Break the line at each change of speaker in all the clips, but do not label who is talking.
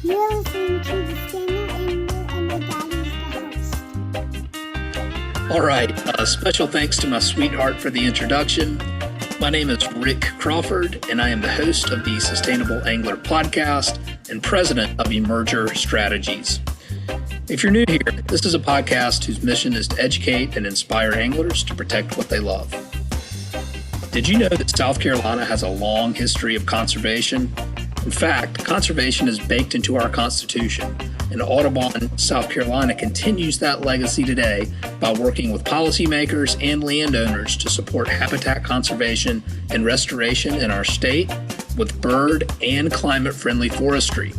You're listening to the National Angler, and the Daddy is the host.
All right, special thanks to my sweetheart for the introduction. My name is Rick Crawford, and I am the host of the Sustainable Angler podcast and president of Emerger Strategies. If you're new here, this is a podcast whose mission is to educate and inspire anglers to protect what they love. Did you know that South Carolina has a long history of conservation? In fact, conservation is baked into our Constitution, and Audubon South Carolina continues that legacy today by working with policymakers and landowners to support habitat conservation and restoration in our state with bird and climate-friendly forestry.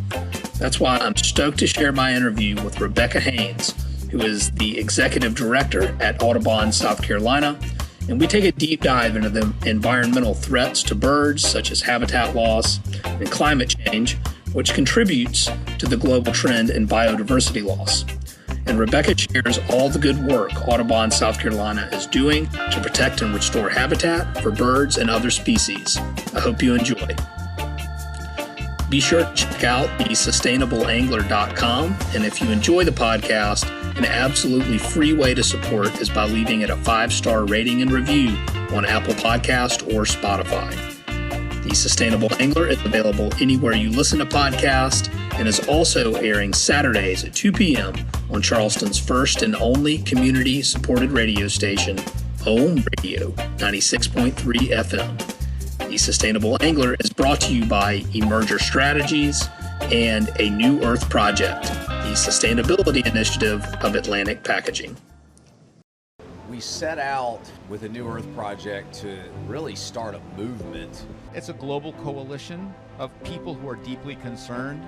That's why I'm stoked to share my interview with Rebecca Haynes, who is the executive director at Audubon South Carolina, and we take a deep dive into the environmental threats to birds, such as habitat loss and climate change, which contributes to the global trend in biodiversity loss. And Rebecca shares all the good work Audubon South Carolina is doing to protect and restore habitat for birds and other species. I hope you enjoy. Be sure to check out the sustainableangler.com, and if you enjoy the podcast, an absolutely free way to support is by leaving it a 5-star rating and review on Apple Podcast or Spotify. The Sustainable Angler is available anywhere you listen to podcasts and is also airing Saturdays at 2 p.m. on Charleston's first and only community-supported radio station, Home Radio 96.3 FM. The Sustainable Angler is brought to you by Emerger Strategies and A New Earth Project, the sustainability initiative of Atlantic Packaging.
We set out with a New Earth Project to really start a movement.
It's a global coalition of people who are deeply concerned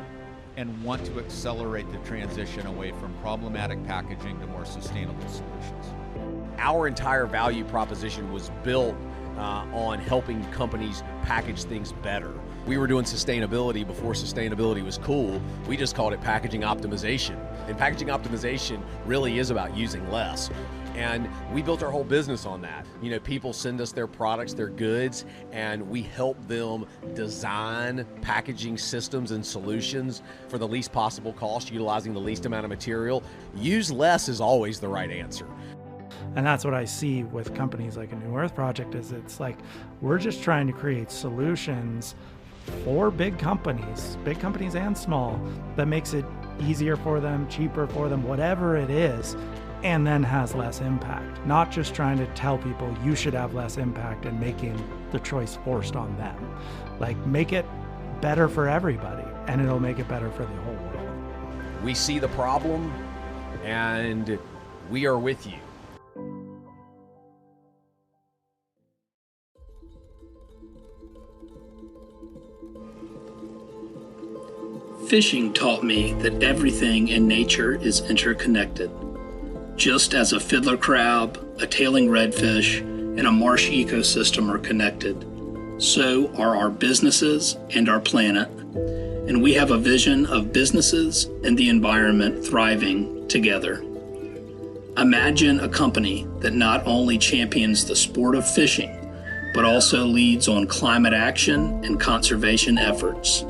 and want to accelerate the transition away from problematic packaging to more sustainable solutions.
Our entire value proposition was built on helping companies package things better. We were doing sustainability before sustainability was cool. We just called it packaging optimization. And packaging optimization really is about using less. And we built our whole business on that. You know, people send us their products, their goods, and we help them design packaging systems and solutions for the least possible cost, utilizing the least amount of material. Use less is always the right answer.
And that's what I see with companies like a New Earth Project is it's like we're just trying to create solutions for big companies and small, that makes it easier for them, cheaper for them, whatever it is, and then has less impact. Not just trying to tell people you should have less impact and making the choice forced on them. Like, make it better for everybody, and it'll make it better for the whole world.
We see the problem, and we are with you.
Fishing taught me that everything in nature is interconnected. Just as a fiddler crab, a tailing redfish, and a marsh ecosystem are connected, so are our businesses and our planet. And we have a vision of businesses and the environment thriving together. Imagine a company that not only champions the sport of fishing, but also leads on climate action and conservation efforts.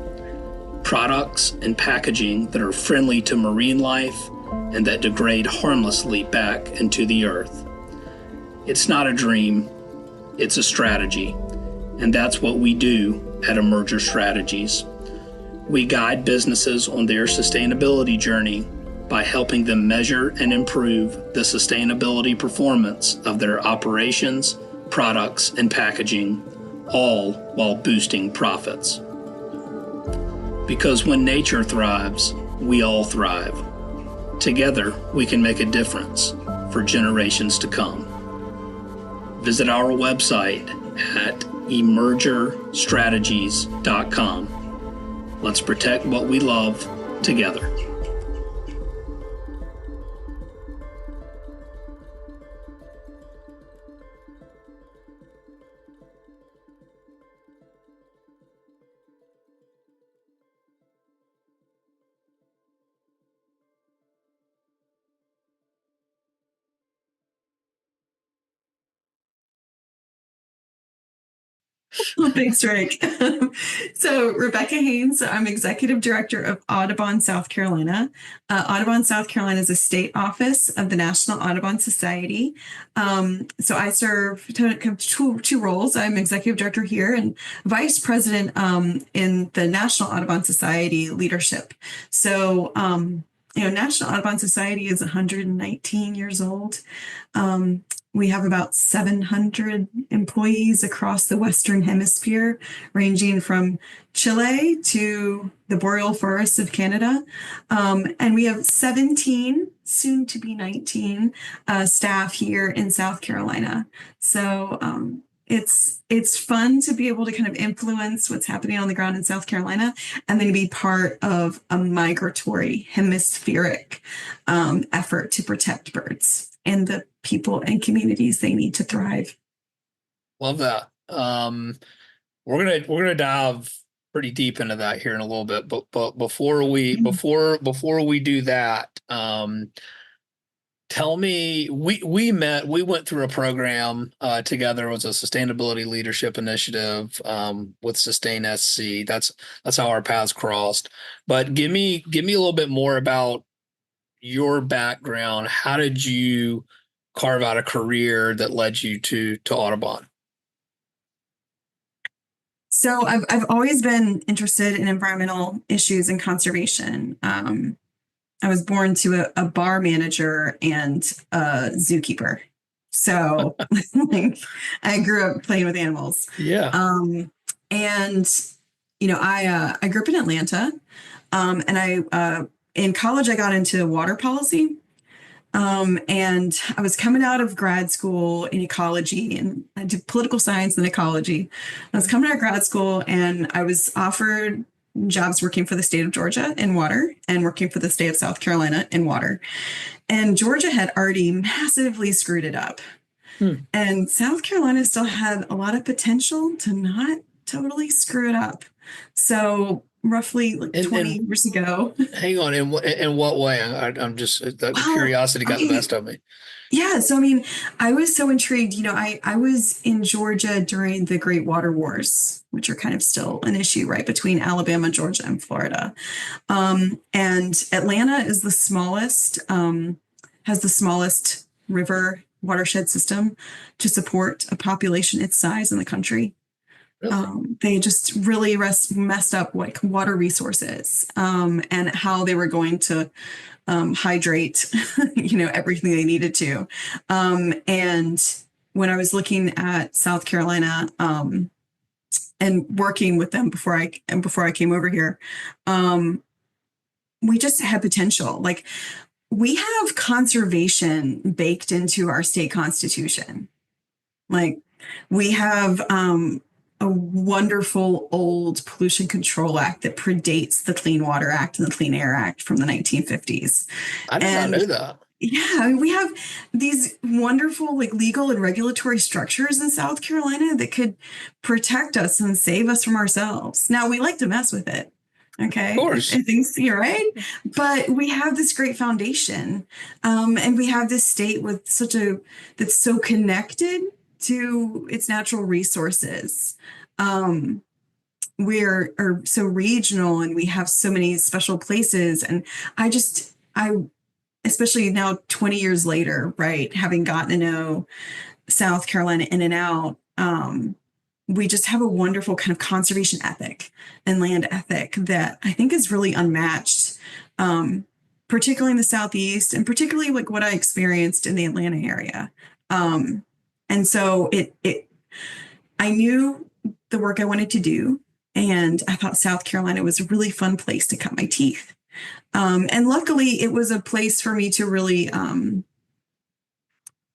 Products and packaging that are friendly to marine life and that degrade harmlessly back into the earth. It's not a dream, it's a strategy, and that's what we do at Emerger Strategies. We guide businesses on their sustainability journey by helping them measure and improve the sustainability performance of their operations, products, and packaging, all while boosting profits. Because when nature thrives, we all thrive. Together, we can make a difference for generations to come. Visit our website at emergerstrategies.com. Let's protect what we love together.
Well, thanks, Rick. So, Rebecca Haynes, I'm Executive Director of Audubon South Carolina. Audubon South Carolina is a state office of the National Audubon Society. So, I serve two roles. I'm Executive Director here and Vice President in the National Audubon Society leadership. So, National Audubon Society is 119 years old. We have about 700 employees across the Western Hemisphere, ranging from Chile to the boreal forests of Canada. And we have 17, soon to be 19, staff here in South Carolina. So it's fun to be able to kind of influence what's happening on the ground in South Carolina and then be part of a migratory hemispheric effort to protect birds and the people and communities they need to thrive.
Love that. We're gonna dive pretty deep into that here in a little bit, but before we do that, tell me, we went through a program together. It was a sustainability leadership initiative with Sustain SC. That's how our paths crossed. But give me a little bit more about your background. How did you carve out a career that led you to Audubon?
So I've always been interested in environmental issues and conservation. I was born to a bar manager and a zookeeper. So I grew up playing with animals.
Yeah.
And I grew up in Atlanta. And I in college I got into water policy. And I was coming out of grad school in ecology, and I did political science and ecology. I was coming out of grad school and I was offered jobs working for the state of Georgia in water and working for the state of South Carolina in water. And Georgia had already massively screwed it up. And South Carolina still had a lot of potential to not totally screw it up. So roughly 20 years ago.
Hang on, in what way? I'm just, curiosity got the best of me.
Yeah, so I was so intrigued. I was in Georgia during the Great Water Wars, which are kind of still an issue, right, between Alabama, Georgia, and Florida. And Atlanta is the smallest, has the smallest river watershed system to support a population its size in the country. Really? They just really messed up like water resources and how they were going to hydrate, everything they needed to. And when I was looking at South Carolina and working with them before I came over here, we just had potential. Like, we have conservation baked into our state constitution. Like, we have a wonderful old pollution control act that predates the Clean Water Act and the Clean Air Act from the 1950s.
I did not know that.
Yeah, we have these wonderful legal and regulatory structures in South Carolina that could protect us and save us from ourselves. Now, we like to mess with it. Okay. Of
course.
I think so, right? But we have this great foundation. And we have this state with that's so connected to its natural resources. We're so regional and we have so many special places. And I especially now 20 years later, right, having gotten to know South Carolina in and out, we just have a wonderful kind of conservation ethic and land ethic that I think is really unmatched, particularly in the Southeast and particularly like what I experienced in the Atlanta area. And so I knew the work I wanted to do, and I thought South Carolina was a really fun place to cut my teeth. And luckily, it was a place for me to really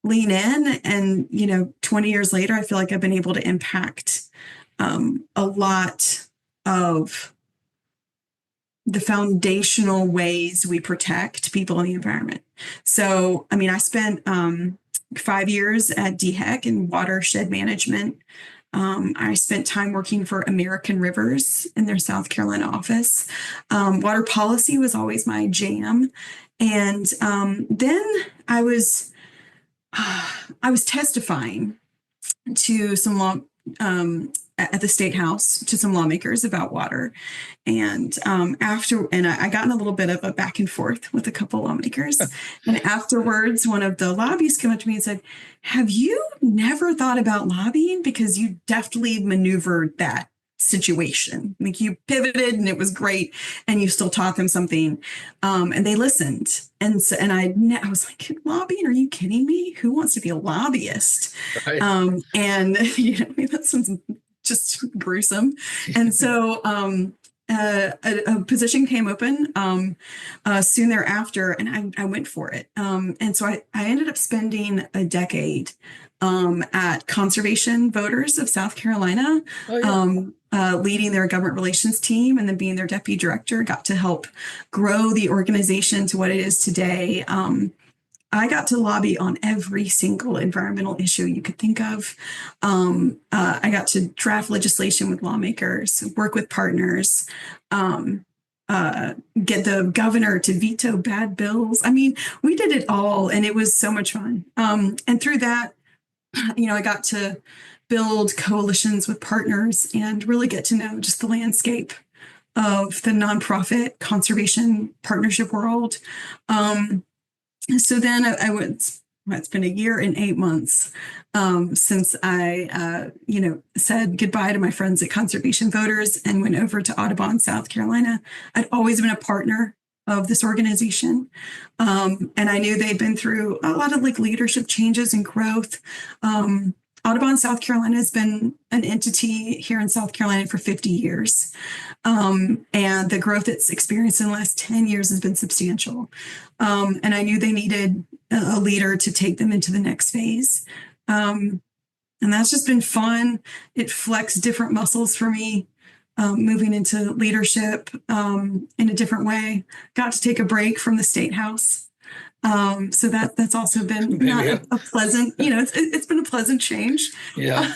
lean in. And, 20 years later, I feel like I've been able to impact a lot of the foundational ways we protect people in the environment. So, I spent 5 years at DHEC in watershed management. I spent time working for American Rivers in their South Carolina office. Water policy was always my jam. And then I was testifying to some at the State House to some lawmakers about water. And I got in a little bit of a back and forth with a couple lawmakers. And afterwards, one of the lobbyists came up to me and said, "Have you never thought about lobbying? Because you deftly maneuvered that situation. Like, you pivoted and it was great, and you still taught them something." And they listened. And so, and I was like, "Lobbying? Are you kidding me? Who wants to be a lobbyist?"
Right.
And that sounds just gruesome. And so a position came open soon thereafter, and I went for it. And so I ended up spending a decade at Conservation Voters of South Carolina, leading their government relations team, and then being their deputy director. Got to help grow the organization to what it is today. I got to lobby on every single environmental issue you could think of. I got to draft legislation with lawmakers, work with partners, get the governor to veto bad bills. I mean, we did it all, and it was so much fun. And through that, I got to build coalitions with partners and really get to know just the landscape of the nonprofit conservation partnership world. So then it's been a year and 8 months since I, said goodbye to my friends at Conservation Voters and went over to Audubon, South Carolina. I'd always been a partner of this organization. And I knew they'd been through a lot of leadership changes and growth. Audubon South Carolina has been an entity here in South Carolina for 50 years. And the growth it's experienced in the last 10 years has been substantial. And I knew they needed a leader to take them into the next phase. And that's just been fun. It flexed different muscles for me, moving into leadership in a different way. Got to take a break from the State House. So that's also been not a pleasant, it's been a pleasant change.
Yeah.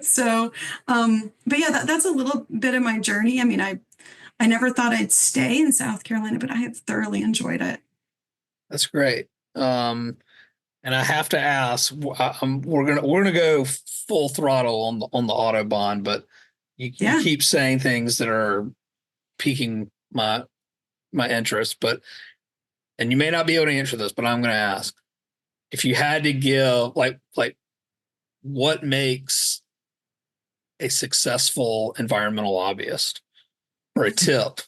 So, but yeah, that's a little bit of my journey. I mean, I never thought I'd stay in South Carolina, but I have thoroughly enjoyed it.
That's great. And I have to ask, we're gonna go full throttle on the Audubon, but you keep saying things that are piquing my interest, and you may not be able to answer this, but I'm going to ask, if you had to give like what makes a successful environmental lobbyist, or a tip?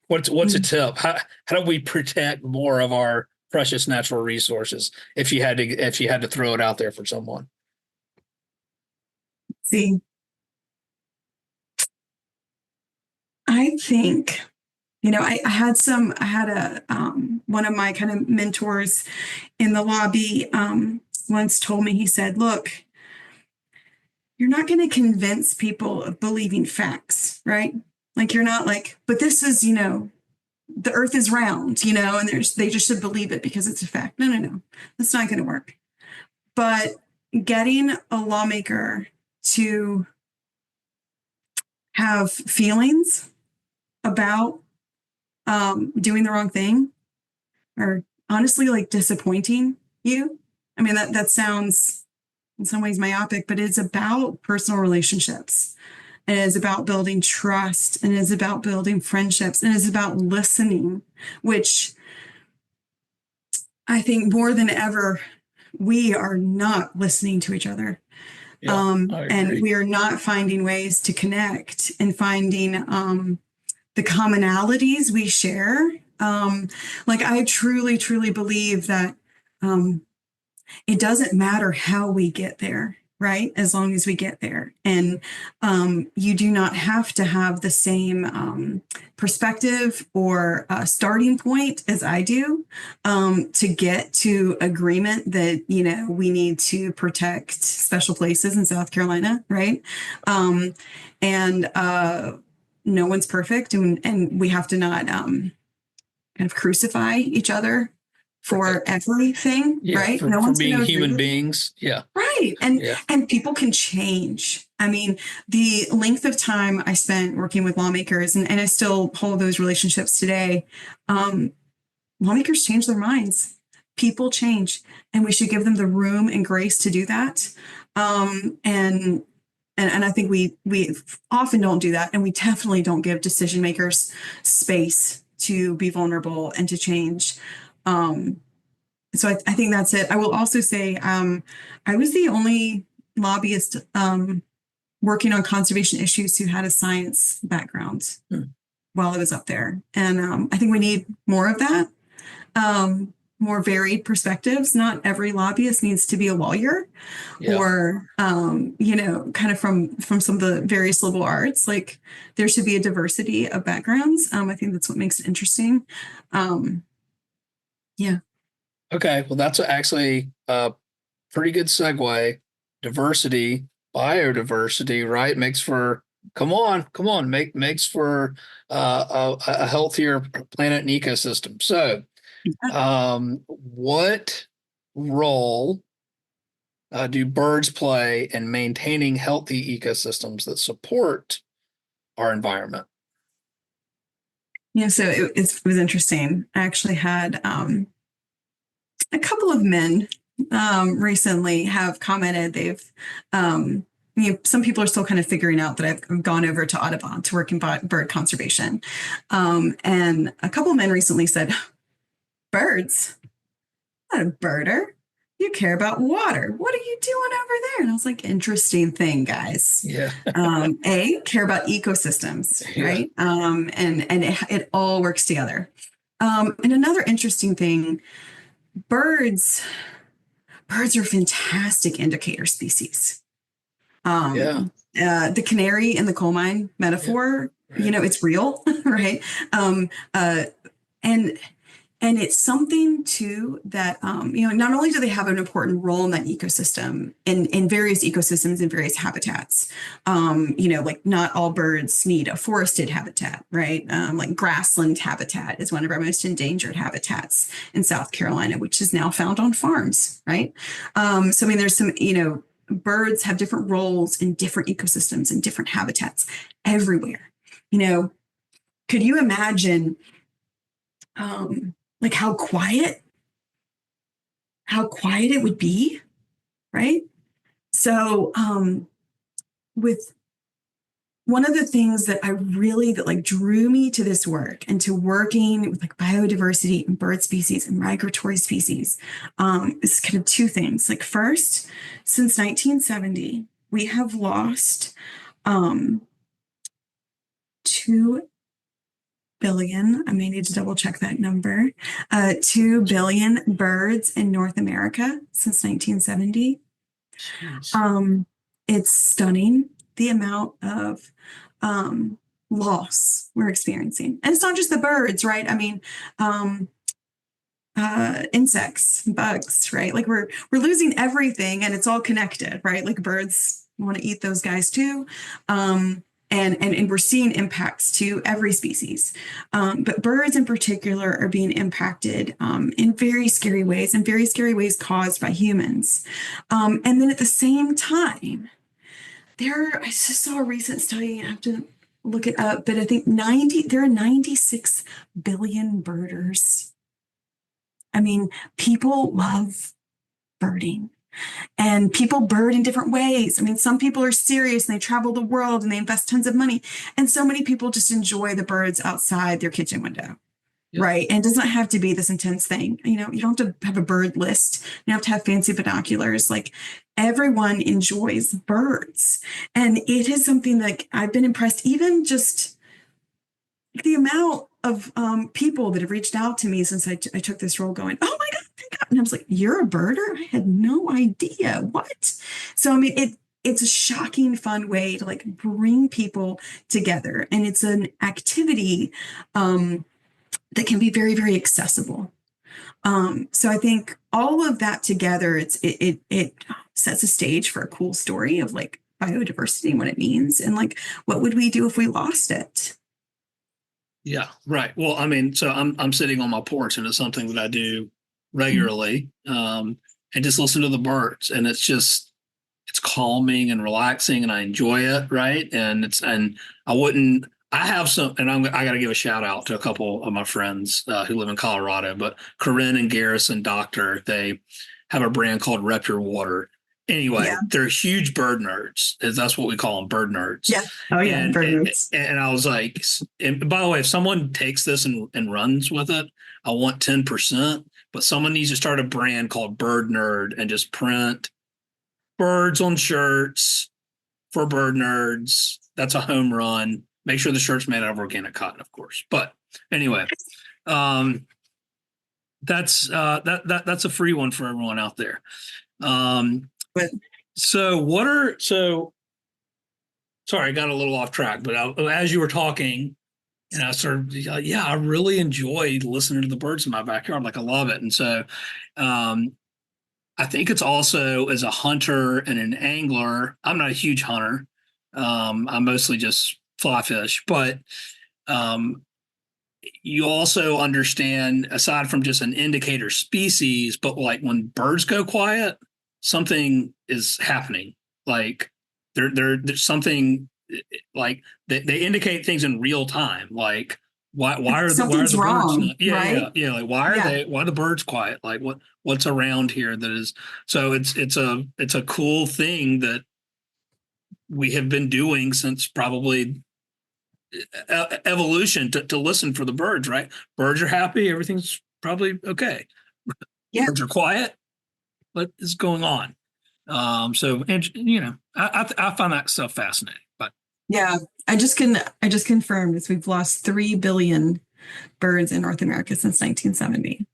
What's a tip? How do we protect more of our precious natural resources? If you had to throw it out there for someone.
See, I think, I had one of my kind of mentors in the lobby once told me, he said, "Look, you're not going to convince people of believing facts, right? Like, you're not like, but this is, the earth is round, and they just should believe it because it's a fact." No. That's not going to work. But getting a lawmaker to have feelings about doing the wrong thing, or honestly, disappointing you. I mean, that sounds in some ways myopic, but it's about personal relationships. And it's about building trust, and it's about building friendships, and it's about listening, which I think more than ever, we are not listening to each other. And we are not finding ways to connect and finding the commonalities we share. I truly, truly believe that it doesn't matter how we get there, right? As long as we get there. And you do not have to have the same perspective or starting point as I do to get to agreement that, we need to protect special places in South Carolina, right? No one's perfect, and we have to not kind of crucify each other for everything, right?
No one's being human beings. Yeah. Right.
And people can change. I mean, the length of time I spent working with lawmakers, and I still hold those relationships today, lawmakers change their minds. People change, and we should give them the room and grace to do that. And And I think we often don't do that. And we definitely don't give decision makers space to be vulnerable and to change. So I think that's it. I will also say I was the only lobbyist working on conservation issues who had a science background while I was up there. And I think we need more of that, more varied perspectives. Not every lobbyist needs to be a lawyer or, kind of from some of the various liberal arts. Like there should be a diversity of backgrounds. I think that's what makes it interesting.
Okay, well, that's actually a pretty good segue. Diversity, biodiversity, right? Makes for makes for a healthier planet and ecosystem. So, what role do birds play in maintaining healthy ecosystems that support our environment?
Yeah, so it was interesting. I actually had a couple of men recently have commented they've some people are still kind of figuring out that I've gone over to Audubon to work in bird conservation, and a couple of men recently said, birds, not a birder, you care about water, what are you doing over there? And I was like, interesting thing, guys. Care about ecosystems, right? And it all works together. And another interesting thing, birds are fantastic indicator species. The canary in the coal mine metaphor, it's real, right? And it's something too that, not only do they have an important role in that ecosystem, in various ecosystems and various habitats, like not all birds need a forested habitat, right? Like grassland habitat is one of our most endangered habitats in South Carolina, which is now found on farms, right? So, there's some, birds have different roles in different ecosystems and different habitats everywhere. Could you imagine, like how quiet it would be, right? So with one of the things that drew me to this work and to working with like biodiversity and bird species and migratory species is kind of two things. Like first, since 1970, we have lost 2 billion, I may need to double check that number, 2 billion birds in North America since 1970. It's stunning the amount of loss we're experiencing. And it's not just the birds, right? Insects, bugs, right? Like we're losing everything and it's all connected, right? Like birds want to eat those guys too. And we're seeing impacts to every species. But birds in particular are being impacted in very scary ways caused by humans. And then at the same time, I just saw a recent study, I have to look it up, but I think there are 96 billion birders. People love birding. And people bird in different ways. Some people are serious and they travel the world and they invest tons of money. And so many people just enjoy the birds outside their kitchen window, right? And it doesn't have to be this intense thing. You don't have to have a bird list. You don't have to have fancy binoculars. Like everyone enjoys birds. And it is something that I've been impressed, even just the amount of people that have reached out to me since I took this role going, oh my God. And I was like, you're a birder? I had no idea. What? So, it's a shocking, fun way to like bring people together. And it's an activity that can be very, very accessible. So I think all of that together, it sets a stage for a cool story of like biodiversity and what it means. And like, what would we do if we lost it?
Yeah, right. Well, so I'm sitting on my porch and it's something that I do regularly, and just listen to the birds, and it's calming and relaxing and I enjoy it. Right. And I have some, and I got to give a shout out to a couple of my friends who live in Colorado, but Corinne and Garrison Doctor, they have a brand called Rep Your Water. Anyway,
Yeah.
they're huge bird nerds. That's what we call them, bird nerds.
Yeah. Oh yeah.
And,
Bird
and,
nerds.
and I was like, and by the way, if someone takes this and runs with it, I want 10%, but someone needs to start a brand called Bird Nerd and just print birds on shirts for bird nerds. That's a home run. Make sure the shirt's made out of organic cotton, of course. But anyway, that's a free one for everyone out there.
But
sorry, I got a little off track, but as you were talking, and I started, yeah, I really enjoy listening to the birds in my backyard. Like I love it. And so, I think it's also as a hunter and an angler, I'm not a huge hunter. I mostly just fly fish, but, you also understand, aside from just an indicator species, but like when birds go quiet, something is happening. Like there's something, like they indicate things in real time. Like why are
something's
the
wrong,
birds not,
right?
yeah. Like why are the birds quiet? Like what's around here that is, so it's a cool thing that we have been doing since probably evolution to listen for the birds, right? Birds are happy, everything's probably okay.
Yeah.
Birds are quiet. What is going on? So, and I find that stuff fascinating. But
Yeah, I just confirmed this. We've lost 3 billion birds in North America since 1970.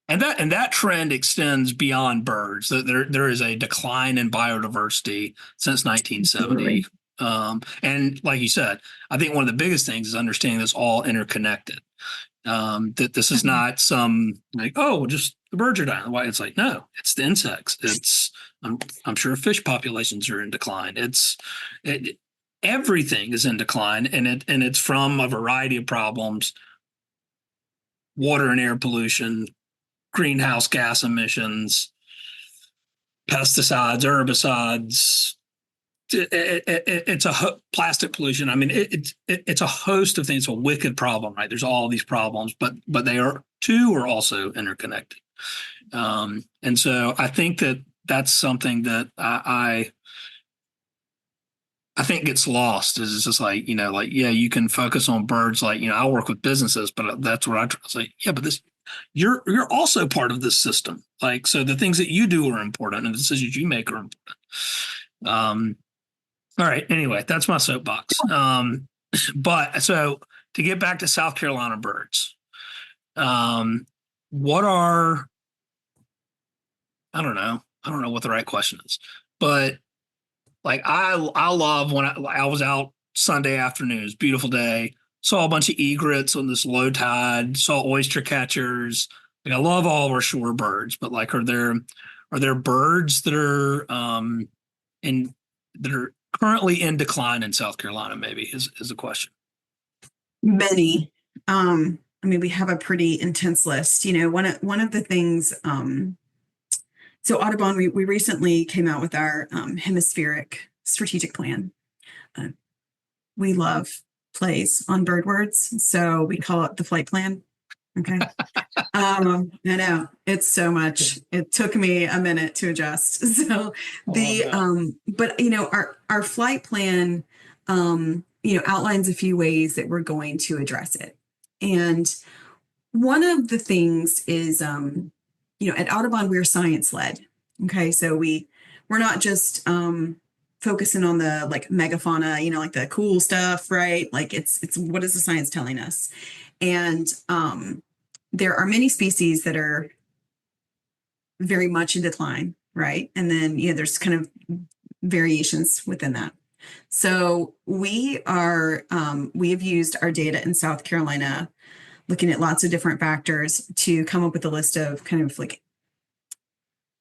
and that trend extends beyond birds. There is a decline in biodiversity since 1970. And like you said, I think one of the biggest things is understanding this all interconnected. That this is not some like, oh, well, just the birds are dying. Why? It's like, no, it's the insects. It's I'm sure fish populations are in decline. Everything is in decline, and it's from a variety of problems: water and air pollution, greenhouse gas emissions, pesticides, herbicides. It's plastic pollution. I mean, it's a host of things. It's a wicked problem, right? There's all these problems, but they are also interconnected. And so I think that's something that I think gets lost. Is it's just like, yeah, you can focus on birds. Like, I work with businesses, but that's what I try to say. Yeah, but you're also part of this system. Like, so the things that you do are important, and the decisions you make are important. All right. Anyway, that's my soapbox. But so to get back to South Carolina birds, what are, I don't know what the right question is, but like I love when I was out Sunday afternoons, beautiful day, saw a bunch of egrets on this low tide, saw oyster catchers. Like I love all of our shore birds, but like, are there birds that are currently in decline in South Carolina? Maybe is the question.
Many. I mean, we have a pretty intense list. One of the things. So Audubon, we recently came out with our hemispheric strategic plan. We love plays on bird words, so we call it the flight plan. Okay. I know it's so much. It took me a minute to adjust. So but our flight plan, outlines a few ways that we're going to address it. And one of the things is, at Audubon, we're science led. Okay. So we're not just, focusing on the like megafauna, like the cool stuff, right? Like it's what is the science telling us? And there are many species that are very much in decline, right? And then, there's kind of variations within that. So we have used our data in South Carolina, looking at lots of different factors to come up with a list of kind of like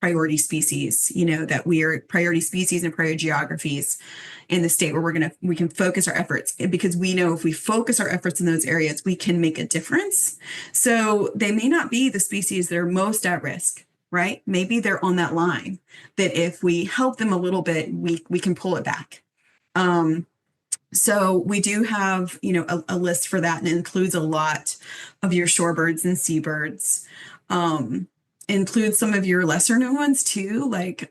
priority species, that we are priority species and priority geographies in the state where we can focus our efforts, because we know if we focus our efforts in those areas, we can make a difference. So they may not be the species that are most at risk, right? Maybe they're on that line that if we help them a little bit, we can pull it back. So we do have, a list for that, and it includes a lot of your shorebirds and seabirds. Includes some of your lesser known ones too, like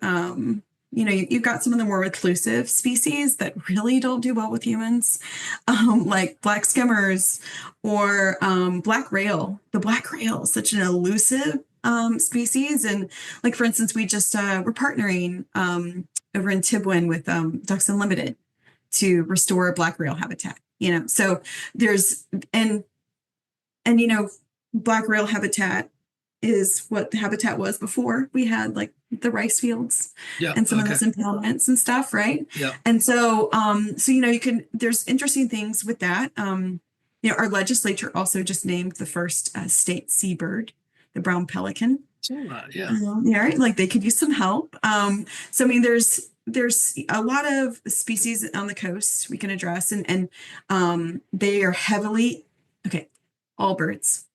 you've got some of the more reclusive species that really don't do well with humans, like black skimmers or black rail. The black rail is such an elusive species. And like, for instance, we're partnering over in Tibwin with Ducks Unlimited to restore black rail habitat. So there's, and black rail habitat is what the habitat was before we had like the rice fields and some of those impoundments and stuff, right?
Yeah.
And so, there's interesting things with that. Our legislature also just named the first state seabird, the brown pelican. Right, like they could use some help. There's a lot of species on the coast we can address, and they are all birds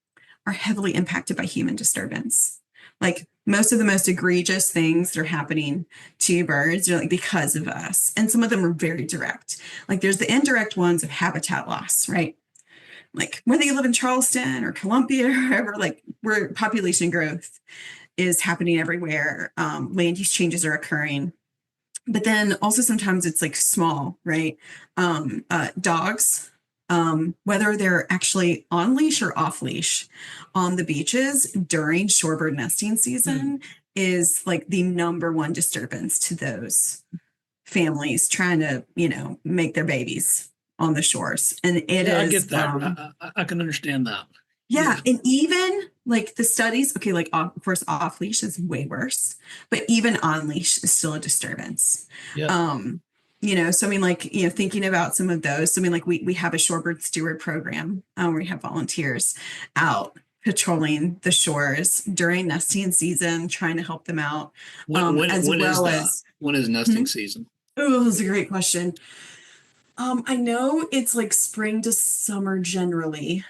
are heavily impacted by human disturbance. Like most of the most egregious things that are happening to birds are like because of us. And some of them are very direct. Like there's the indirect ones of habitat loss, right? Like whether you live in Charleston or Columbia or wherever, like where population growth is happening everywhere, land use changes are occurring. But then also sometimes it's like small, right? Dogs, whether they're actually on leash or off leash on the beaches during shorebird nesting season is like the number one disturbance to those families trying to, make their babies on the shores. And
I get that. I can understand that.
Yeah. And even like the studies, like of course, off leash is way worse, but even on leash is still a disturbance.
Yeah.
Thinking about some of those. So, we have a shorebird steward program where we have volunteers out patrolling the shores during nesting season, trying to help them out.
When is nesting season?
Oh, that's a great question. I know it's like spring to summer generally.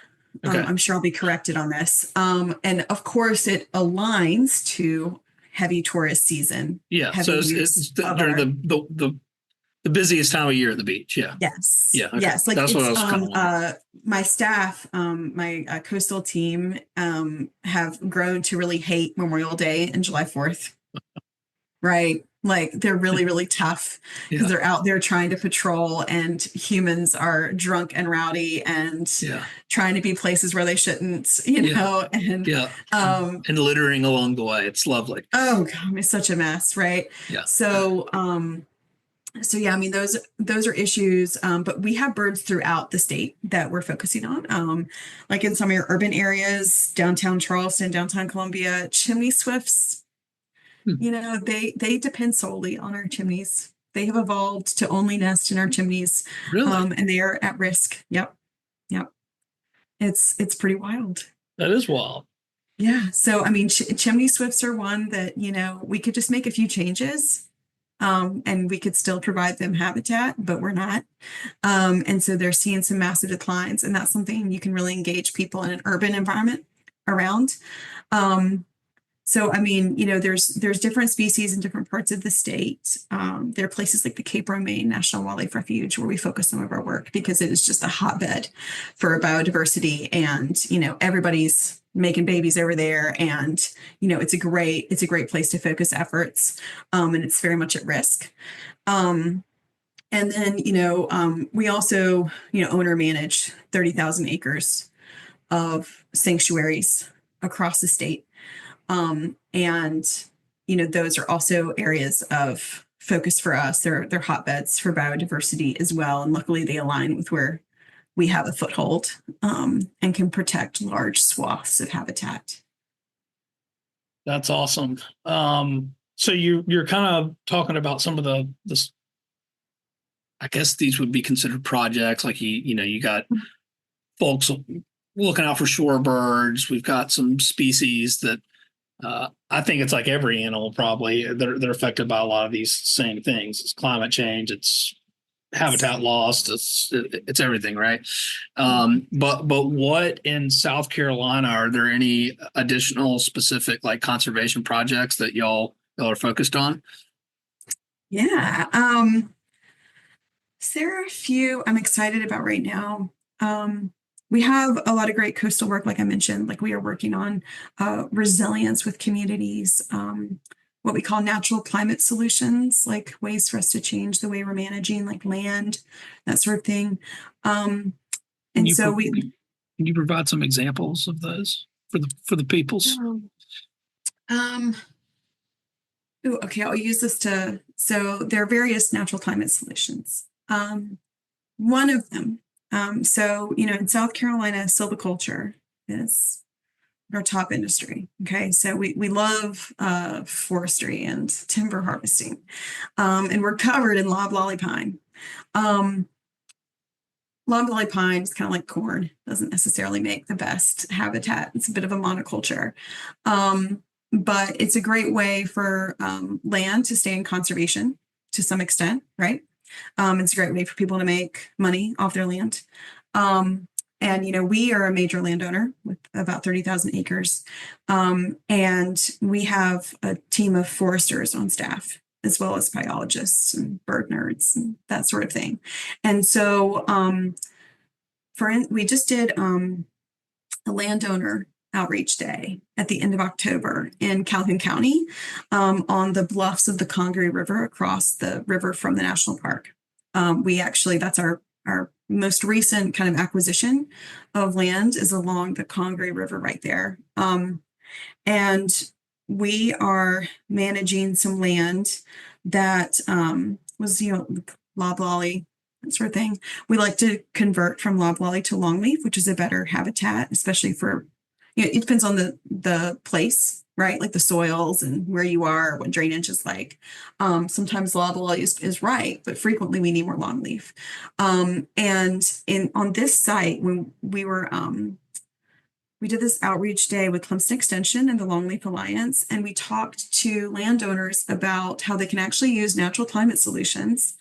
Okay.
I'm sure I'll be corrected on this. And of course, it aligns to heavy tourist season.
Yeah, so it's during the busiest time of year at the beach. Yeah.
Yes.
Yeah. Okay.
Yes. Like
that's what I was kind of
my staff, my coastal team, have grown to really hate Memorial Day and July 4th. Right. Like they're really, really tough because they're out there trying to patrol and humans are drunk and rowdy and trying to be places where they shouldn't, and
littering along the way. It's lovely.
Oh God, it's such a mess. Right.
Yeah.
So, those are issues, but we have birds throughout the state that we're focusing on. Like in some of your urban areas, downtown Charleston, downtown Columbia, chimney swifts, they depend solely on our chimneys. They have evolved to only nest in our chimneys.
Really?
And they are at risk. Yep. It's pretty wild.
That is wild.
Yeah. So, chimney swifts are one that, we could just make a few changes. And we could still provide them habitat, but we're not. And so they're seeing some massive declines, and that's something you can really engage people in an urban environment around. There's different species in different parts of the state. There are places like the Cape Romaine National Wildlife Refuge where we focus some of our work because it is just a hotbed for biodiversity, and everybody's making babies over there, and it's a great place to focus efforts, and it's very much at risk. And then we also own or manage 30,000 acres of sanctuaries across the state, and those are also areas of focus for us. They're hotbeds for biodiversity as well, and luckily they align with where we have a foothold, and can protect large swaths of habitat.
That's awesome. So you're kind of talking about some of the I guess these would be considered projects. Like you got folks looking out for shorebirds. We've got some species that I think it's like every animal probably they're affected by a lot of these same things. It's climate change. It's habitat lost. It's everything, right? But what in South Carolina, are there any additional specific like conservation projects that y'all are focused on?
Yeah. There are a few I'm excited about right now. We have a lot of great coastal work, like I mentioned. Like we are working on resilience with communities, what we call natural climate solutions, like ways for us to change the way we're managing like land, that sort of thing. And so
can you provide some examples of those for the peoples?
Okay, I'll use this so there are various natural climate solutions. One of them, so, in South Carolina, silviculture is our top industry. Okay, so we love forestry and timber harvesting, and we're covered in loblolly pine. Loblolly pine is kind of like corn, doesn't necessarily make the best habitat. It's a bit of a monoculture, but it's a great way for land to stay in conservation to some extent, right? It's a great way for people to make money off their land. And, we are a major landowner with about 30,000 acres. And we have a team of foresters on staff, as well as biologists and bird nerds and that sort of thing. And so we just did a landowner outreach day at the end of October in Calhoun County, on the bluffs of the Congaree River across the river from the national park. That's our most recent kind of acquisition of land is along the Congaree River right there. And we are managing some land that was, loblolly, that sort of thing. We like to convert from loblolly to longleaf, which is a better habitat, especially for, it depends on the place, right? Like the soils and where you are, what drainage is like. Sometimes loblolly is right, but frequently we need more longleaf. And on this site, when we did this outreach day with Clemson Extension and the Longleaf Alliance, and we talked to landowners about how they can actually use natural climate solutions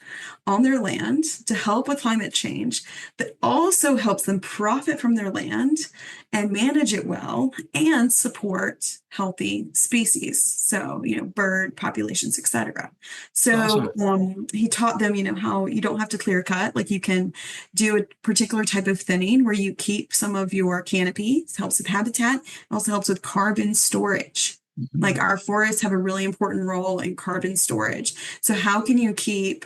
on their land to help with climate change, that also helps them profit from their land and manage it well and support healthy species. So, bird populations, etc. So
Awesome.
He taught them, how you don't have to clear cut, like you can do a particular type of thinning where you keep some of your canopy. It helps with habitat. It also helps with carbon storage.
Mm-hmm.
Like our forests have a really important role in carbon storage. So how can you keep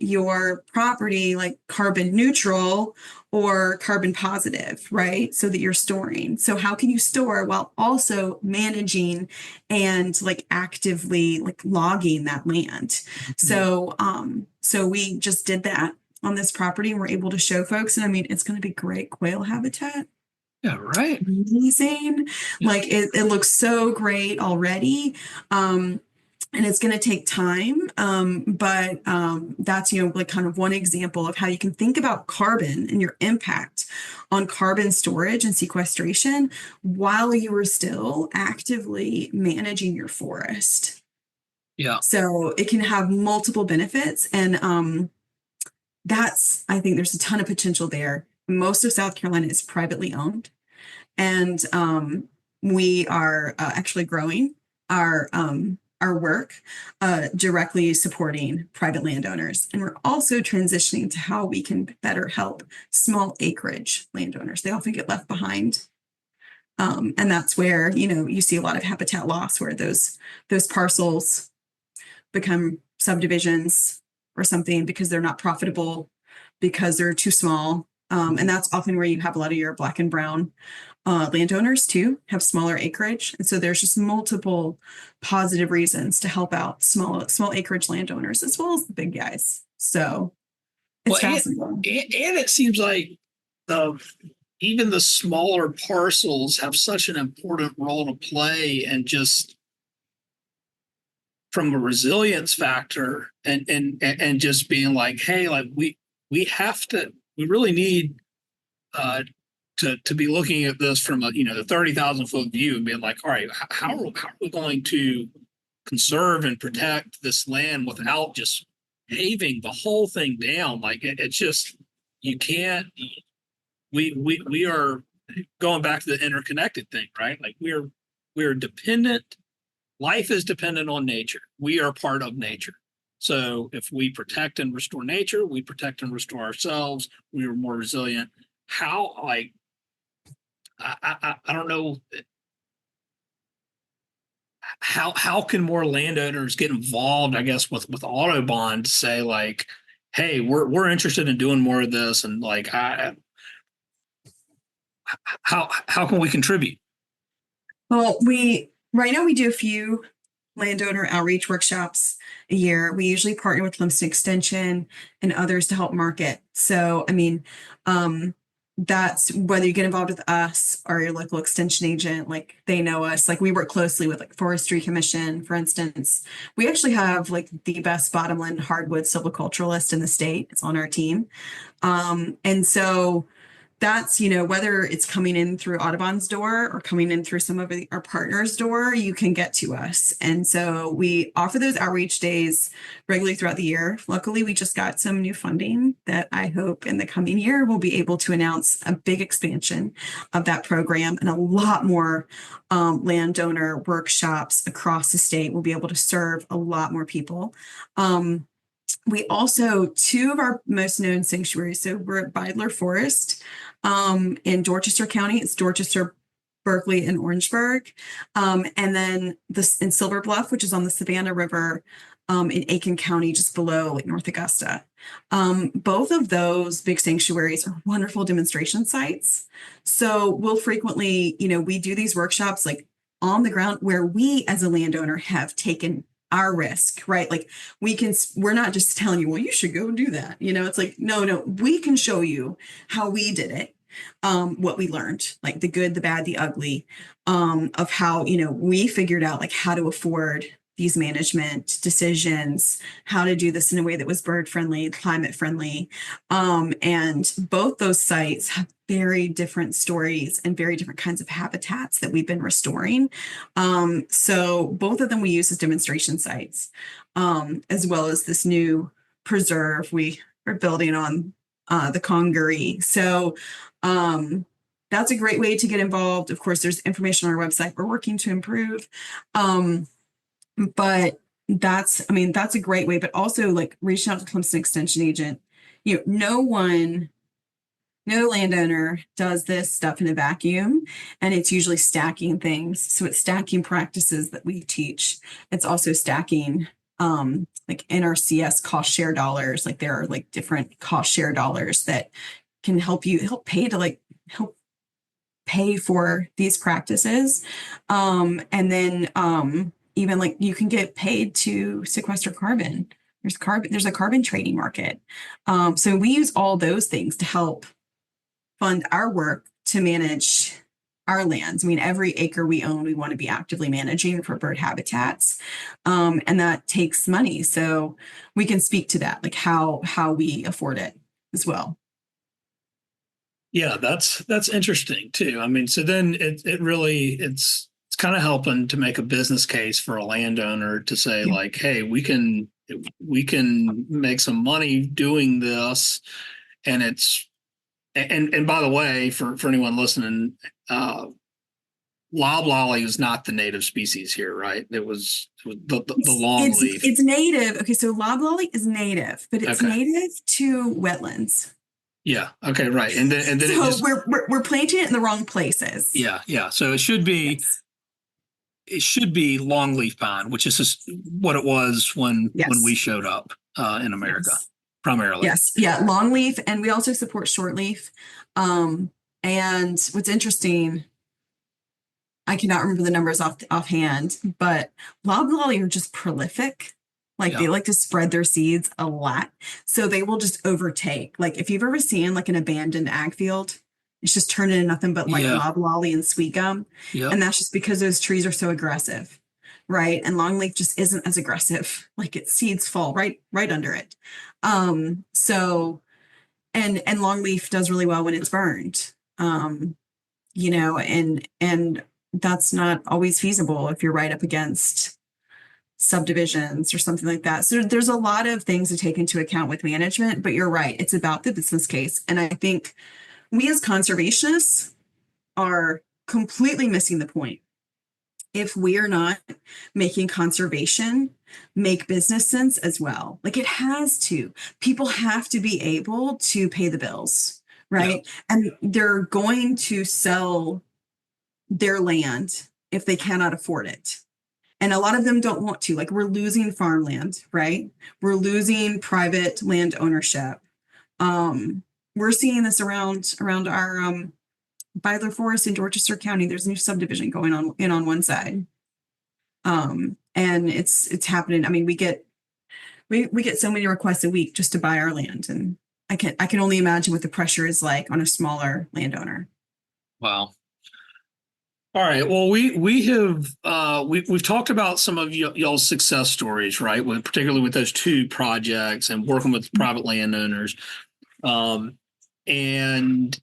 your property like carbon neutral or carbon positive, right? So that you're storing. So how can you store while also managing and like actively like logging that land? Mm-hmm. So we just did that on this property and we're able to show folks. And it's going to be great quail habitat.
Yeah, right.
Amazing.
Yeah.
Like it looks so great already. And it's going to take time. But that's, like kind of one example of how you can think about carbon and your impact on carbon storage and sequestration while you are still actively managing your forest.
Yeah.
So it can have multiple benefits. And I think there's a ton of potential there. Most of South Carolina is privately owned, and we are actually growing our work directly supporting private landowners. And we're also transitioning to how we can better help small acreage landowners. They often get left behind. And that's where, you see a lot of habitat loss, where those parcels become subdivisions or something because they're not profitable, because they're too small. And that's often where you have a lot of your black and brown landowners too, have smaller acreage. And so there's just multiple positive reasons to help out small acreage landowners as well as the big guys. So it's fascinating.
And it seems like even the smaller parcels have such an important role to play, and just from a resilience factor and just being like, hey, like we really need to be looking at this from the 30,000 foot view and being like, all right, how are we going to conserve and protect this land without just paving the whole thing down? Like it's just, you can't. We are going back to the interconnected thing, right? Like we're dependent. Life is dependent on nature. We are part of nature. So if we protect and restore nature, we protect and restore ourselves. We are more resilient. How, like, I don't know how can more landowners get involved, I guess, with Audubon to say like, hey, we're interested in doing more of this, and like how can we contribute?
Well, right now we do a few landowner outreach workshops a year. We usually partner with Livingston Extension and others to help market. So, I mean, that's whether you get involved with us or your local extension agent, like they know us. Like we work closely with like Forestry Commission, for instance. We actually have like the best bottomland hardwood silviculturalist in the state. It's on our team. And so that's, whether it's coming in through Audubon's door or coming in through some of our partners' door, you can get to us. And so we offer those outreach days regularly throughout the year. Luckily, we just got some new funding that I hope in the coming year we'll be able to announce a big expansion of that program and a lot more landowner workshops across the state. We'll be able to serve a lot more people. We also, two of our most known sanctuaries. So we're at Beidler Forest in Dorchester County. It's Dorchester, Berkeley, and Orangeburg. And then in Silver Bluff, which is on the Savannah River in Aiken County, just below like North Augusta. Both of those big sanctuaries are wonderful demonstration sites. So we'll frequently, we do these workshops like on the ground where we as a landowner have taken our risk, right? Like we're not just telling you, well, you should go do that. It's like, no, we can show you how we did it. What we learned, like the good, the bad, the ugly, of how, we figured out like how to afford these management decisions, how to do this in a way that was bird friendly, climate friendly. And both those sites have very different stories and very different kinds of habitats that we've been restoring. So both of them we use as demonstration sites, as well as this new preserve we are building on the Congaree. So that's a great way to get involved. Of course, there's information on our website. We're working to improve. But that's a great way, but also like reaching out to Clemson Extension agent, no landowner does this stuff in a vacuum, and it's usually stacking things. So it's stacking practices that we teach. It's also stacking, like NRCS cost share dollars. Like there are like different cost share dollars that can help pay for these practices. And then, even like you can get paid to sequester carbon. There's a carbon trading market. So we use all those things to help fund our work to manage our lands. I mean, every acre we own, we want to be actively managing for bird habitats. And that takes money. So we can speak to that, like how we afford it as well.
Yeah, that's interesting too. I mean, so then it's kind of helping to make a business case for a landowner to say like, hey, we can make some money doing this. And and by the way, for anyone listening, loblolly is not the native species here, right? It was the longleaf.
It's native. Okay, so loblolly is native, but it's native to wetlands.
Yeah. Okay. Right. And then
so we're planting it in the wrong places.
Yeah. So it should be. Yes. It should be longleaf pine, which is just what it was when we showed up in America, primarily.
Yes, yeah, longleaf, and we also support shortleaf. And what's interesting, I cannot remember the numbers offhand, but loblolly are just prolific. Like they like to spread their seeds a lot, so they will just overtake. Like if you've ever seen like an abandoned ag field. It's just turned into nothing but like loblolly and sweet gum. Yep. And that's just because those trees are so aggressive, right? And longleaf just isn't as aggressive. Like its seeds fall right under it. So, and longleaf does really well when it's burned, and that's not always feasible if you're right up against subdivisions or something like that. So there's a lot of things to take into account with management, but you're right. It's about the business case. And I think we as conservationists are completely missing the point. If we are not making conservation make business sense as well, like it has to, people have to be able to pay the bills, right? Yeah. And they're going to sell their land if they cannot afford it. And a lot of them don't want to. Like, we're losing farmland, right? We're losing private land ownership. We're seeing this around our Beidler Forest in Dorchester County. There's a new subdivision going on one side. And it's happening. I mean, we get so many requests a week just to buy our land, and I can only imagine what the pressure is like on a smaller landowner.
Wow. All right. Well, we've talked about some of y'all's success stories, right? Particularly with those 2 projects and working with private landowners. And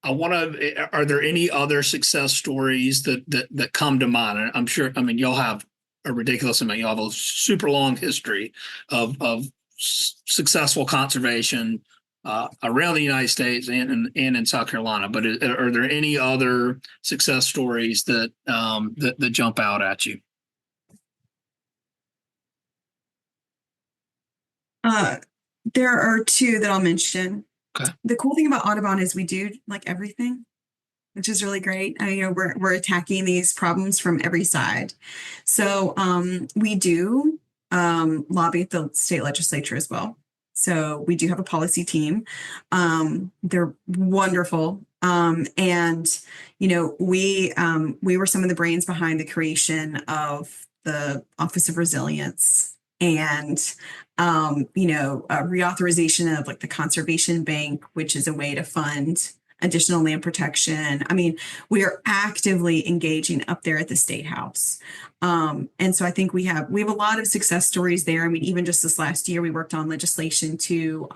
I want to. Are there any other success stories that come to mind? I'm sure. I mean, y'all have a ridiculous amount. Y'all have a super long history of successful conservation around the United States and in South Carolina. But are there any other success stories that jump out at you?
There are 2 that I'll mention.
Okay.
The cool thing about Audubon is we do like everything, which is really great. We're attacking these problems from every side. So we do lobby at the state legislature as well. So we do have a policy team. They're wonderful. And we were some of the brains behind the creation of the Office of Resilience and reauthorization of like the Conservation Bank, which is a way to fund additional land protection. I mean, we are actively engaging up there at the State House. And so I think we have a lot of success stories there. I mean, even just this last year, we worked on legislation to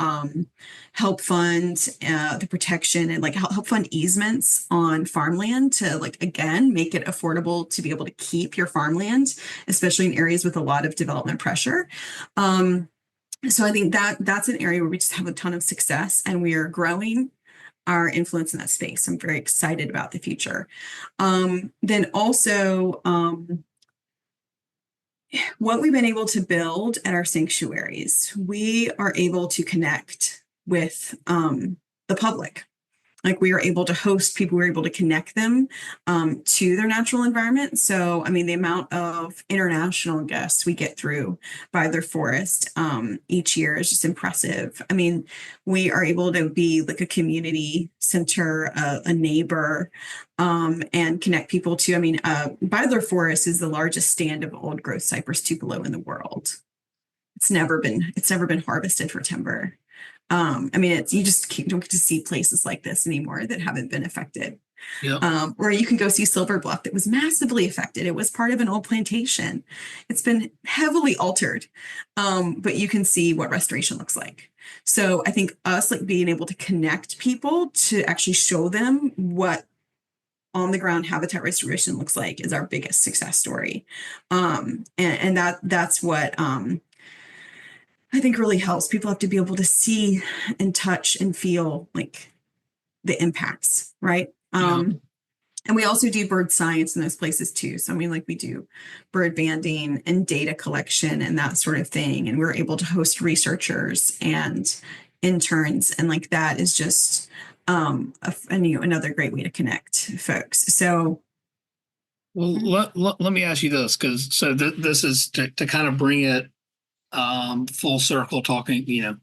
help fund the protection and like help fund easements on farmland to like, again, make it affordable to be able to keep your farmland, especially in areas with a lot of development pressure. So I think that's an area where we just have a ton of success, and we are growing our influence in that space. I'm very excited about the future. Then also, what we've been able to build at our sanctuaries, we are able to connect with the public. Like, we are able to host people, we're able to connect them to their natural environment. So, I mean, the amount of international guests we get through Beidler Forest each year is just impressive. I mean, we are able to be like a community center, a neighbor, and connect people to, I mean, Beidler Forest is the largest stand of old growth cypress tupelo in the world. It's never been harvested for timber. I mean, you just don't get to see places like this anymore that haven't been affected. Yeah. Or you can go see Silver Bluff that was massively affected. It was part of an old plantation. It's been heavily altered, but you can see what restoration looks like. So I think us like being able to connect people to actually show them what on the ground habitat restoration looks like is our biggest success story. And that's what I think really helps. People have to be able to see and touch and feel like the impacts, right? And we also do bird science in those places too. So I mean, like, we do bird banding and data collection and that sort of thing. And we're able to host researchers and interns. And like, that is just another great way to connect folks. So
well, let me ask you this, because this is to kind of bring it full circle, talking,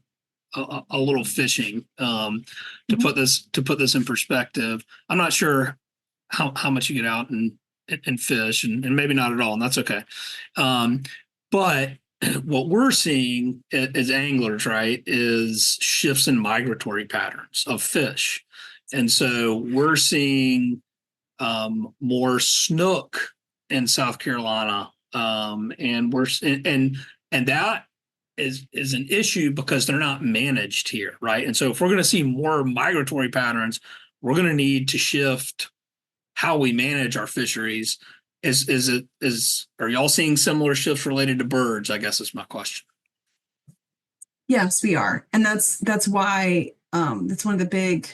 a little fishing, to put this in perspective. I'm not sure how much you get out and fish, and maybe not at all, and that's okay. But what we're seeing as anglers, right, is shifts in migratory patterns of fish. And so we're seeing more snook in South Carolina, and that is an issue because they're not managed here, right? And so if we're going to see more migratory patterns, we're going to need to shift how we manage our fisheries. Are y'all seeing similar shifts related to birds? I guess is my question.
Yes, we are, and that's why that's one of the big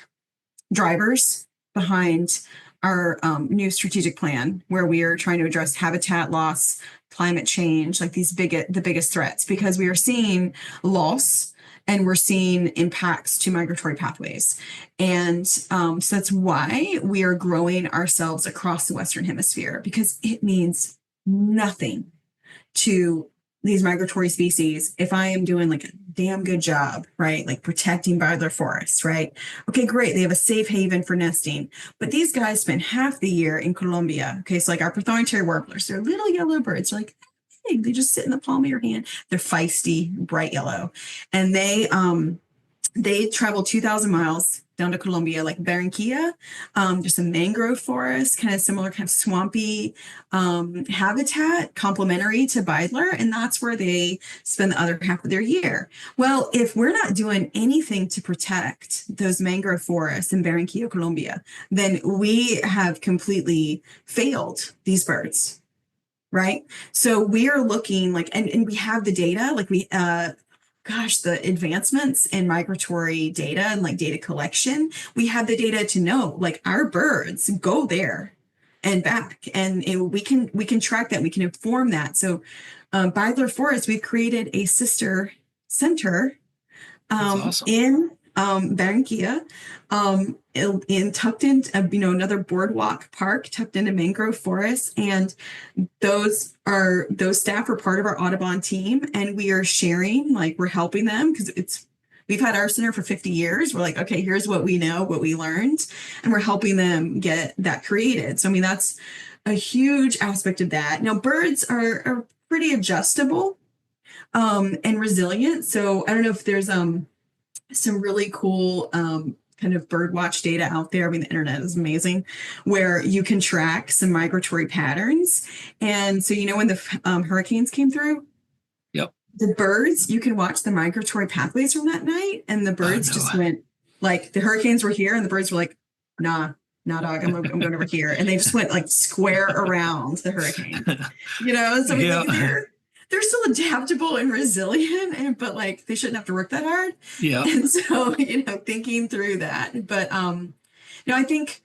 drivers behind our new strategic plan, where we are trying to address habitat loss, climate change, like the biggest threats, because we are seeing loss and we're seeing impacts to migratory pathways. And so that's why we are growing ourselves across the Western Hemisphere, because it means nothing to these migratory species if I am doing like a damn good job, right? Like protecting Beidler forests, right? Okay, great. They have a safe haven for nesting. But these guys spend half the year in Colombia. Okay, so like our Prothonontary warblers, they're little yellow birds. They're like, hey, they just sit in the palm of your hand. They're feisty, bright yellow. And they travel 2,000 miles down to Colombia, like Barranquilla, just a mangrove forest, kind of similar, kind of swampy habitat, complementary to Beidler, and that's where they spend the other half of their year. Well, if we're not doing anything to protect those mangrove forests in Barranquilla, Colombia, then we have completely failed these birds, right? So we are looking like, and we have the data, like the advancements in migratory data and like data collection, we have the data to know like our birds go there and back, and we can track that, we can inform that. So Beidler Forest, we've created a sister center
awesome.
in Barranquilla, in tucked in, another boardwalk park tucked into mangrove forest, and those staff are part of our Audubon team, and we are sharing, like we're helping them because we've had our center for 50 years. We're like, okay, here's what we know, what we learned, and we're helping them get that created. So I mean, that's a huge aspect of that. Now, birds are pretty adjustable and resilient. So I don't know if there's some really cool kind of bird watch data out there. I mean, the internet is amazing, where you can track some migratory patterns. And so, when the hurricanes came through,
Yep.
the birds, you can watch the migratory pathways from that night. And the birds just went, like, the hurricanes were here and the birds were like, nah, dog, I'm going over here. And they just went like square around the hurricane, so they're still adaptable and resilient, but like they shouldn't have to work that hard.
Yeah.
And so, thinking through that. But I think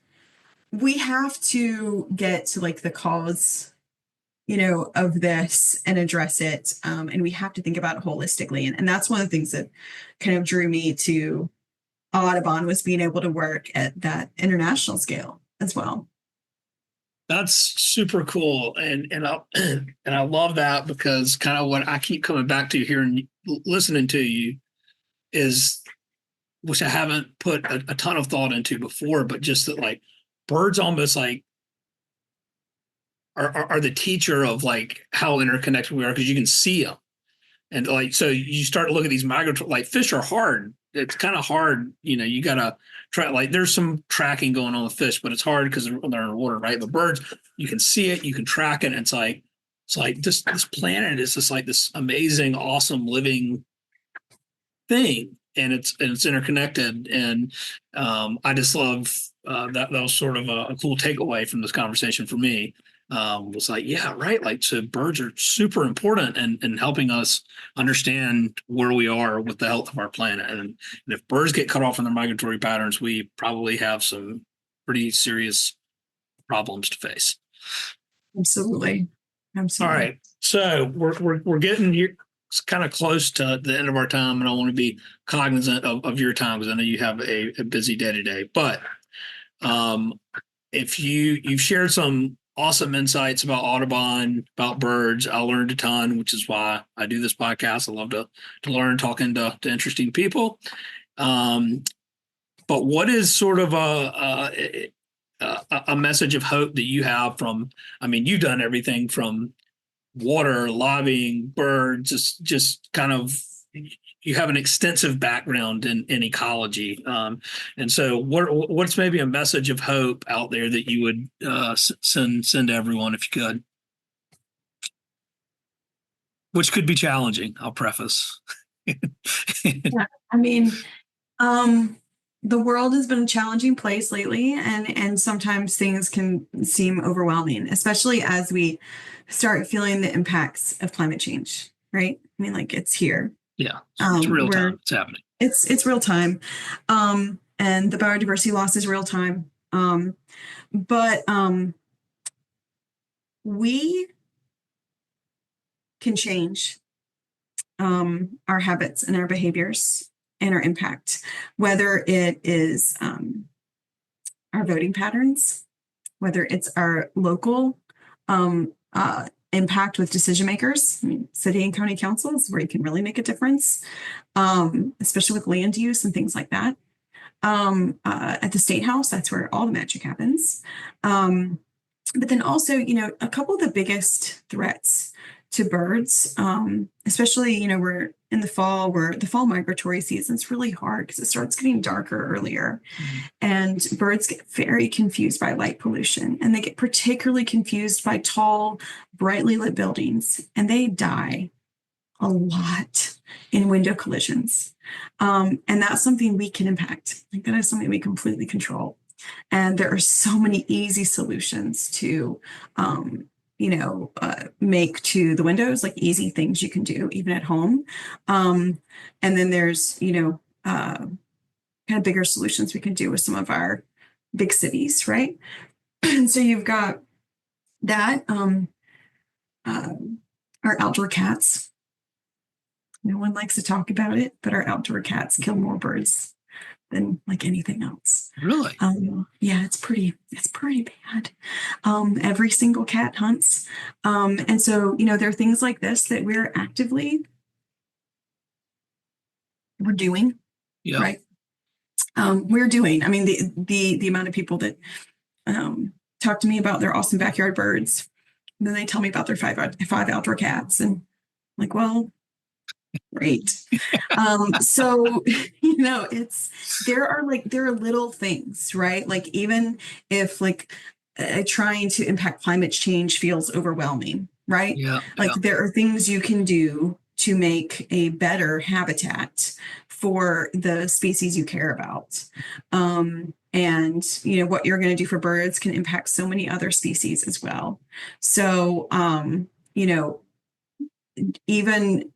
we have to get to like the cause, of this and address it. And we have to think about it holistically. And that's one of the things that kind of drew me to Audubon, was being able to work at that international scale as well.
That's super cool, and I love that, because kind of what I keep coming back to here and listening to you is, which I haven't put a ton of thought into before, but just that like birds almost like are the teacher of like how interconnected we are, because you can see them, and like so you start to look at these migratory, like fish are hard. It's kind of hard, you gotta try, like there's some tracking going on with fish, but it's hard because they're underwater, right? But birds, you can see it, you can track it, and it's like this planet is just like this amazing, awesome living thing, and it's interconnected. And I just love that was sort of a cool takeaway from this conversation for me. Was like, yeah, right. Like, so birds are super important in helping us understand where we are with the health of our planet. And if birds get cut off in their migratory patterns, we probably have some pretty serious problems to face.
Absolutely.
All right. So we're getting here kind of close to the end of our time, and I want to be cognizant of your time, because I know you have a busy day today. But if you've shared some awesome insights about Audubon, about birds. I learned a ton, which is why I do this podcast. I love to learn, talking to interesting people. But what is sort of a message of hope that you have from, you've done everything from water, lobbying, birds, just kind of, you have an extensive background in ecology. And so what's maybe a message of hope out there that you would send to everyone, if you could? Which could be challenging, I'll preface.
Yeah, the world has been a challenging place lately, and sometimes things can seem overwhelming, especially as we start feeling the impacts of climate change, right? Like, it's here.
Yeah, it's real time. It's happening.
It's real time. And the biodiversity loss is real time. But we can change our habits and our behaviors and our impact, whether it is our voting patterns, whether it's our local impact with decision makers. I mean, city and county councils where you can really make a difference, especially with land use and things like that. At the State House, that's where all the magic happens. But then also, a couple of the biggest threats to birds, especially, we're in the fall, where the fall migratory season is really hard because it starts getting darker earlier. And birds get very confused by light pollution, and they get particularly confused by tall, brightly lit buildings, and they die a lot in window collisions. And that's something we can impact. Like, that is something we completely control. And there are so many easy solutions to, make to the windows, like easy things you can do even at home. And then there's, kind of bigger solutions we can do with some of our big cities, right? And so you've got that, our outdoor cats. No one likes to talk about it, but our outdoor cats kill more birds than like anything else.
Really?
Yeah, it's pretty bad. Every single cat hunts. And so, there are things like this that we're doing,
Yeah.
right? We're doing, I mean, the amount of people that talk to me about their awesome backyard birds, and then they tell me about their five outdoor cats, and I'm like, well, great. So, there are little things, right? Like, even if trying to impact climate change feels overwhelming, right?
Yeah.
There are things you can do to make a better habitat for the species you care about. And what you're going to do for birds can impact so many other species as well. So, even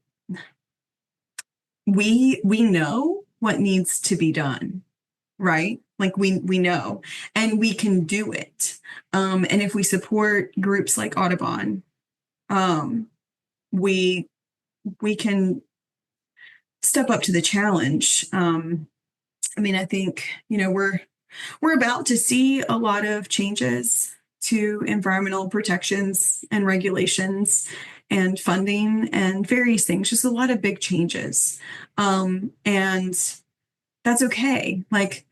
we know what needs to be done, right? Like, we know, and we can do it. And if we support groups like Audubon, we can step up to the challenge. I think, we're about to see a lot of changes to environmental protections and regulations and funding and various things, just a lot of big changes. And that's okay. Like,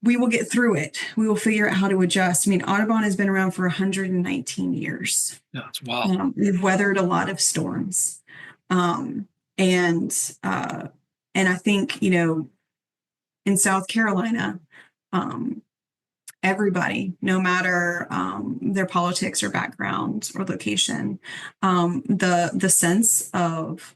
we will get through it. We will figure out how to adjust. I mean, Audubon has been around for 119 years.
That's wow.
We've weathered a lot of storms. And I think, in South Carolina, everybody, no matter their politics or background or location, the sense of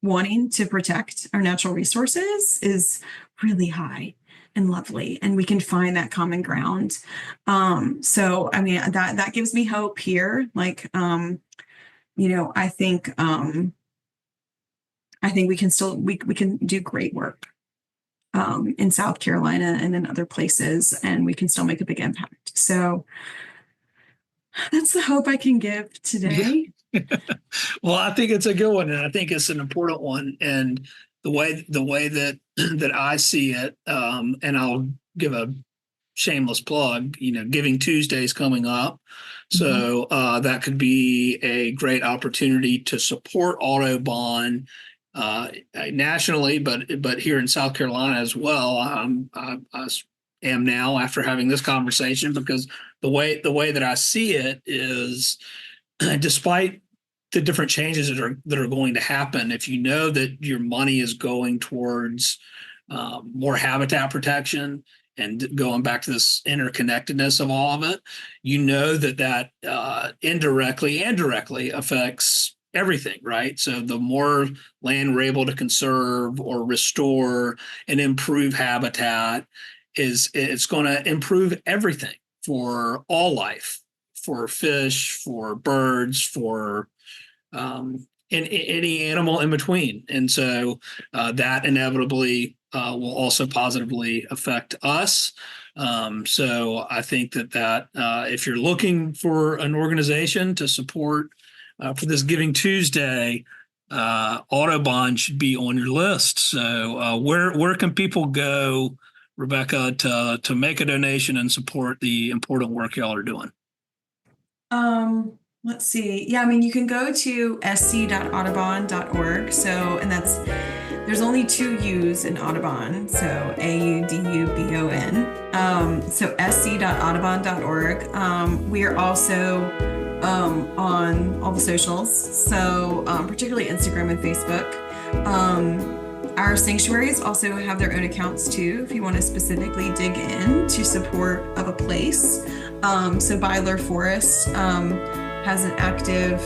wanting to protect our natural resources is really high and lovely, and we can find that common ground. So that gives me hope here. Like, I think we can still we can do great work in South Carolina and in other places, and we can still make a big impact. So that's the hope I can give today.
Well, I think it's a good one, and I think it's an important one. And the way that I see it, and I'll give a shameless plug. Giving Tuesday is coming up, so that could be a great opportunity to support Audubon nationally, but here in South Carolina as well. I am now, after having this conversation, because the way that I see it is, despite the different changes that are going to happen, if you know that your money is going towards more habitat protection and going back to this interconnectedness of all of it, that indirectly and directly affects everything, right? So the more land we're able to conserve or restore and improve habitat, it's going to improve everything for all life, for fish, for birds, for any animal in between. And so that inevitably will also positively affect us. So I think that if you're looking for an organization to support for this Giving Tuesday, Audubon should be on your list. So where can people go, Rebecca, to make a donation and support the important work y'all are doing?
Let's see. Yeah, I mean, you can go to sc.audubon.org. So, and there's only 2 U's in Audubon. So AUDUBON. So sc.audubon.org. We are also on all the socials. So particularly Instagram and Facebook. Our sanctuaries also have their own accounts too, if you want to specifically dig in to support of a place. So Beidler Forest has an active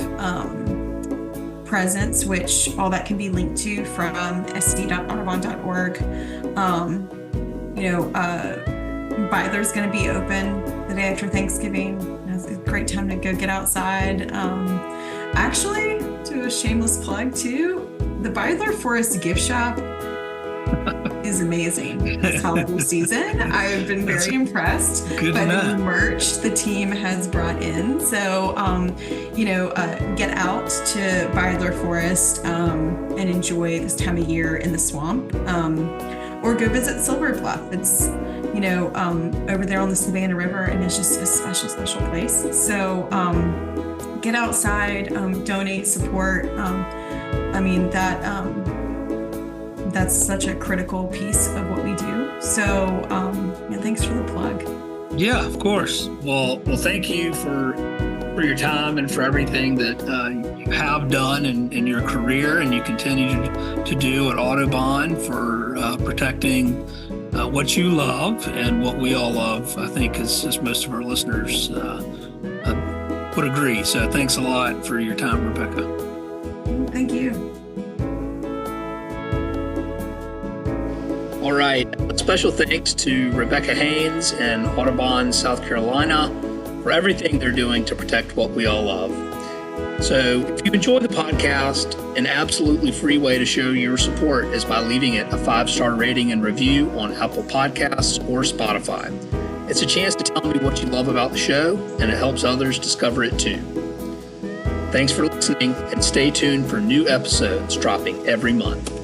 presence, which all that can be linked to from sc.audubon.org. Beidler's going to be open the day after Thanksgiving. It's a great time to go get outside. Actually, do a shameless plug too. The Beidler Forest gift shop is amazing this holiday season. I've been very impressed by the merch the team has brought in. So, get out to Beidler Forest and enjoy this time of year in the swamp, or go visit Silver Bluff. It's over there on the Savannah River, and it's just a special, special place. So, get outside, donate, support. That's such a critical piece of what we do. So, thanks for the plug.
Yeah, of course. Well, thank you for your time and for everything that you have done in your career and you continue to do at Audubon for protecting what you love and what we all love, I think, as most of our listeners would agree. So thanks a lot for your time, Rebecca.
Thank you.
All right. Special thanks to Rebecca Haynes and Audubon South Carolina for everything they're doing to protect what we all love. So if you enjoy the podcast, an absolutely free way to show your support is by leaving it a 5-star rating and review on Apple Podcasts or Spotify. It's a chance to tell me what you love about the show, and it helps others discover it too. Thanks for listening, and stay tuned for new episodes dropping every month.